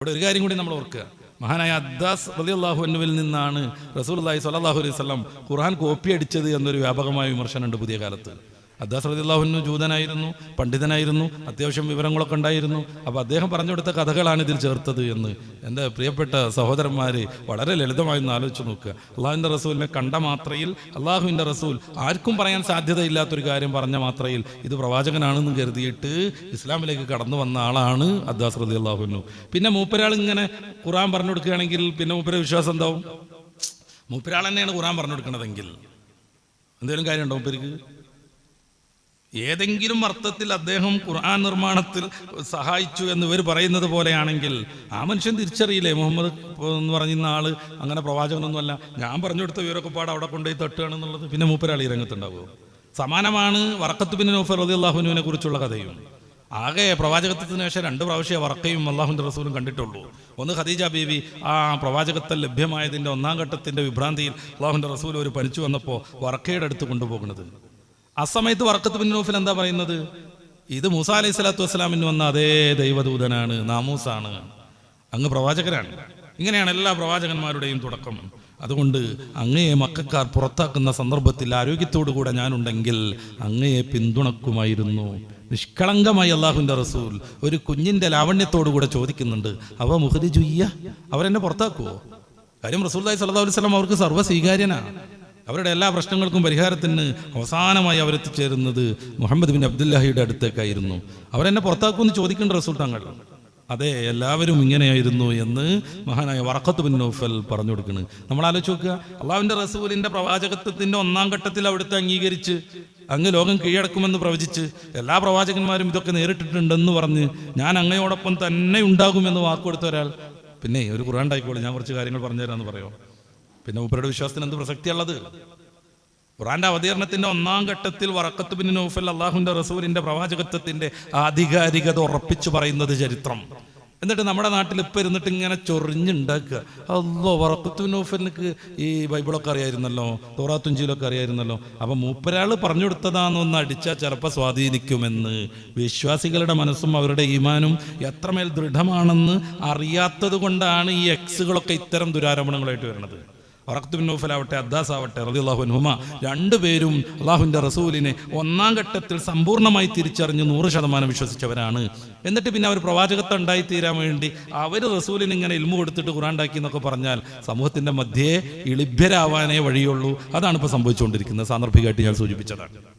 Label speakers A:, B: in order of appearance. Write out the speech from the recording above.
A: ഇവിടെ ഒരു കാര്യം കൂടി നമ്മൾ ഓർക്കുക. മഹാനായ അദ്ദാസ് റളിയല്ലാഹു അൻഹുവിൽ നിന്നാണ് റസൂലുള്ളാഹി സ്വല്ലല്ലാഹു അലൈഹി വസല്ലം ഖുർആൻ കോപ്പി അടിച്ചത് എന്നൊരു വ്യാപകമായ വിമർശനമുണ്ട് പുതിയ കാലത്ത്. അദ്ദാസ് റളിയല്ലാഹു അൻഹു ജൂതനായിരുന്നു, പണ്ഡിതനായിരുന്നു, അത്യാവശ്യം വിവരങ്ങളൊക്കെ ഉണ്ടായിരുന്നു. അപ്പോൾ അദ്ദേഹം പറഞ്ഞു കൊടുത്ത കഥകളാണ് ഇതിൽ ചേർത്തത് എന്ന് എൻ്റെ പ്രിയപ്പെട്ട സഹോദരന്മാർ വളരെ ലളിതമായി ഒന്ന് ആലോചിച്ച് നോക്കുക. അള്ളാഹുവിൻ്റെ റസൂലിനെ കണ്ട മാത്രയിൽ അള്ളാഹുവിൻ്റെ റസൂൽ ആർക്കും പറയാൻ സാധ്യതയില്ലാത്തൊരു കാര്യം പറഞ്ഞ മാത്രയിൽ ഇത് പ്രവാചകനാണെന്ന് കരുതിയിട്ട് ഇസ്ലാമിലേക്ക് കടന്നു വന്ന ആളാണ് അദ്ദാസ് റളിയല്ലാഹു അൻഹു. പിന്നെ മൂപ്പരാൾ ഇങ്ങനെ ഖുർആൻ പറഞ്ഞു കൊടുക്കുകയാണെങ്കിൽ പിന്നെ മൂപ്പരെ വിശ്വാസം എന്താവും? മൂപ്പരാൾ തന്നെയാണ് ഖുർആൻ പറഞ്ഞു കൊടുക്കണതെങ്കിൽ എന്തെങ്കിലും കാര്യമുണ്ടോ മൂപ്പർക്ക്? ഏതെങ്കിലും അർത്ഥത്തിൽ അദ്ദേഹം ഖുർആൻ നിർമ്മാണത്തിൽ സഹായിച്ചു എന്ന് ഇവർ പറയുന്നത് പോലെയാണെങ്കിൽ ആ മനുഷ്യൻ തിരിച്ചറിയില്ലേ മുഹമ്മദ് എന്ന് പറയുന്ന ആള് അങ്ങനെ പ്രവാചകനൊന്നുമല്ല, ഞാൻ പറഞ്ഞു കൊടുത്ത വിവരമൊക്കെ പാടെ അവിടെ കൊണ്ടുപോയി തട്ടുകയാണെന്നുള്ളത്. പിന്നെ മൂപ്പരാൾ ഈ രംഗത്തുണ്ടാവുമോ? സമാനമാണ് വറഖത്ത് ബിൻ നൗഫൽ റളിയല്ലാഹു അൻഹുവിനെ കുറിച്ചുള്ള കഥയും. ആകെ പ്രവാചകത്വത്തിന് ശേഷം 2 പ്രാവശ്യം വറക്കയും അള്ളാഹുവിൻ്റെ റസൂലും കണ്ടിട്ടുള്ളൂ. ഒന്ന് ഖദീജ ബീവി ആ പ്രവാചകത്വം ലഭ്യമായതിൻ്റെ 1-ാം ഘട്ടത്തിൻ്റെ വിഭ്രാന്തിയിൽ അള്ളാഹുവിൻ്റെ റസൂൽ ഒരു പനിച്ചു വന്നപ്പോൾ വറക്കയുടെ അടുത്ത് കൊണ്ടുപോകുന്നത്. ആ സമയത്ത് വറഖത്ത് ബിൻ നൗഫൽ എന്താ പറയുന്നത്? ഇത് മൂസാ അലൈഹി സ്വലാത്തു വസ്സലാമിന് വന്ന അതേ ദൈവദൂതനാണ്, നാമൂസാണ്, അങ്ങ് പ്രവാചകരാണ്. ഇങ്ങനെയാണ് എല്ലാ പ്രവാചകന്മാരുടെയും തുടക്കം. അതുകൊണ്ട് അങ്ങയെ മക്കക്കാർ പുറത്താക്കുന്ന സന്ദർഭത്തിൽ ആരോഗ്യത്തോടുകൂടെ ഞാനുണ്ടെങ്കിൽ അങ്ങയെ പിന്തുണക്കുമായിരുന്നു. നിഷ്കളങ്കമായി അള്ളാഹുവിൻ്റെ റസൂൽ ഒരു കുഞ്ഞിൻ്റെ ലാവണ്യത്തോടുകൂടെ ചോദിക്കുന്നുണ്ട്, അവ മുഖ്രിജുയ്യ, അവരെന്നെ പുറത്താക്കുവോ? കാര്യം റസൂലുള്ളാഹി സ്വല്ലല്ലാഹു അലൈഹി വസല്ലം അവർക്ക് സർവ്വ സ്വീകാര്യനാണ്. അവരുടെ എല്ലാ പ്രശ്നങ്ങൾക്കും പരിഹാരത്തിന് അവസാനമായി അവരെത്തിച്ചേരുന്നത് മുഹമ്മദ് ബിൻ അബ്ദുല്ലാഹിയുടെ അടുത്തേക്കായിരുന്നു. അവരെന്നെ പുറത്താക്കുമെന്ന് ചോദിക്കേണ്ട റസൂൽ തങ്ങൾ. അതെ, എല്ലാവരും ഇങ്ങനെയായിരുന്നു എന്ന് മഹാനായ വറഖത്ത് ബിൻ നൗഫൽ പറഞ്ഞു കൊടുക്കുന്നത്. നമ്മൾ ആലോചിച്ച് നോക്കുക, അള്ളാഹുവിൻ്റെ റസൂലിൻ്റെ പ്രവാചകത്വത്തിൻ്റെ 1-ാം ഘട്ടത്തിൽ അവിടുത്തെ അംഗീകരിച്ച് അങ്ങ് ലോകം കീഴടക്കുമെന്ന് പ്രവചിച്ച് എല്ലാ പ്രവാചകന്മാരും ഇതൊക്കെ നേരിട്ടിട്ടുണ്ടെന്ന് പറഞ്ഞ് ഞാൻ അങ്ങയോടൊപ്പം തന്നെ ഉണ്ടാകുമെന്ന് വാക്കുകൊടുത്ത ഒരാൾ പിന്നെ ഒരു ഖുർആൻ ഉണ്ടായിക്കോളൂ, ഞാൻ കുറച്ച് കാര്യങ്ങൾ പറഞ്ഞു തരാമെന്ന് പറയുമോ? പിന്നെ മൂപ്പരുടെ വിശ്വാസത്തിന് എന്ത് പ്രസക്തിയുള്ളത്? ഖുർആന്റെ അവതീർണത്തിന്റെ 1-ാം ഘട്ടത്തിൽ വറഖത്ത് ബിൻ നൗഫൽ അള്ളാഹുവിന്റെ റസൂലിന്റെ പ്രവാചകത്വത്തിന്റെ ആധികാരികത ഉറപ്പിച്ചു പറയുന്നത് ചരിത്രം. എന്നിട്ട് നമ്മുടെ നാട്ടിൽ ഇപ്പം ഇരുന്നിട്ട് ഇങ്ങനെ ചൊറിഞ്ഞുണ്ടാക്കുക, അല്ലോ വറഖത്ത് ബിൻ നൗഫലിക്ക് ഈ ബൈബിളൊക്കെ അറിയായിരുന്നല്ലോ, തൗറാത്തും ഇഞ്ചീലൊക്കെ അറിയായിരുന്നല്ലോ, അപ്പം മൂപ്പരാൾ പറഞ്ഞു കൊടുത്തതാണെന്നൊന്ന് അടിച്ചാൽ ചിലപ്പോൾ സ്വാധീനിക്കുമെന്ന്. വിശ്വാസികളുടെ മനസ്സും അവരുടെ ഈമാനും എത്രമേൽ ദൃഢമാണെന്ന് അറിയാത്തത് കൊണ്ടാണ് ഈ എക്സുകളൊക്കെ ഇത്തരം ദുരാരോപണങ്ങളായിട്ട് വരുന്നത്. വറഖത്ത് ബിൻ നൗഫൽ ആവട്ടെ അദ്ദാസ് ആവട്ടെ റളിയല്ലാഹു അൻഹുമ രണ്ടുപേരും അള്ളാഹുവിൻ്റെ റസൂലിനെ 1-ാം ഘട്ടത്തിൽ സമ്പൂർണ്ണമായി തിരിച്ചറിഞ്ഞ് 100% വിശ്വസിച്ചവരാണ്. എന്നിട്ട് പിന്നെ അവർ പ്രവാചകത്വം ഉണ്ടായിത്തീരാൻ വേണ്ടി അവർ റസൂലിന് ഇങ്ങനെ ഇൽമു കൊടുത്തിട്ട് ഖുർആൻ ഉണ്ടാക്കി എന്നൊക്കെ പറഞ്ഞാൽ സമൂഹത്തിൻ്റെ മധ്യേ ഇളിഭ്യരാവാനേ വഴിയുള്ളൂ. അതാണ് ഇപ്പോൾ സംഭവിച്ചുകൊണ്ടിരിക്കുന്നത്. സാന്ദർഭികമായിട്ട് ഞാൻ സൂചിപ്പിച്ചതാണ്.